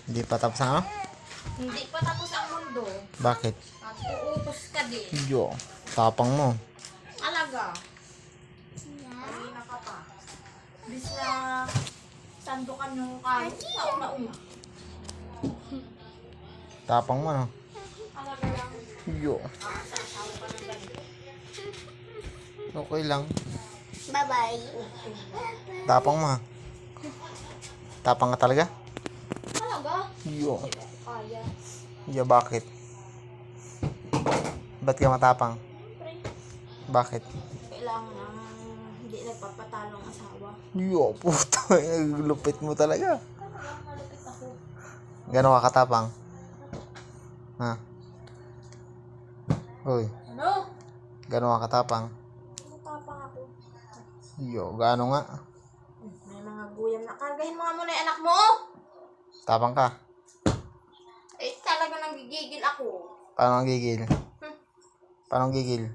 Hindi pa tapos ang ano? Hindi pa tapos ang mundo. Bakit? At uutos ka din. Yo, tapang mo. Alaga. Kanina ka pa. Bis na sandukan yung kain. Una-una. Tapang mo, no? Alaga lang. Yo, Sasawa ka ng ganito. okay lang. Bye-bye. Tapang mo, ha? Tapang ka talaga? Alaga? Yo. Kaya. Yo, bakit? Ba't ka matapang? Siyempre, Bakit? kailangan ng hindi nagpapatalong asawa. Yo, puto. Lupit mo talaga. Talagang malupit ako. Gano'n ka katapang? Ha? Uy, Ano? gano'n ka katapang? Matapang ako. Yo, gano'n nga. May mga guyam na. Kargahin mo nga muna yung anak mo. Tapang ka. Eh, talaga nanggigigil ako. Paano ang gigil? Paano ang gigil?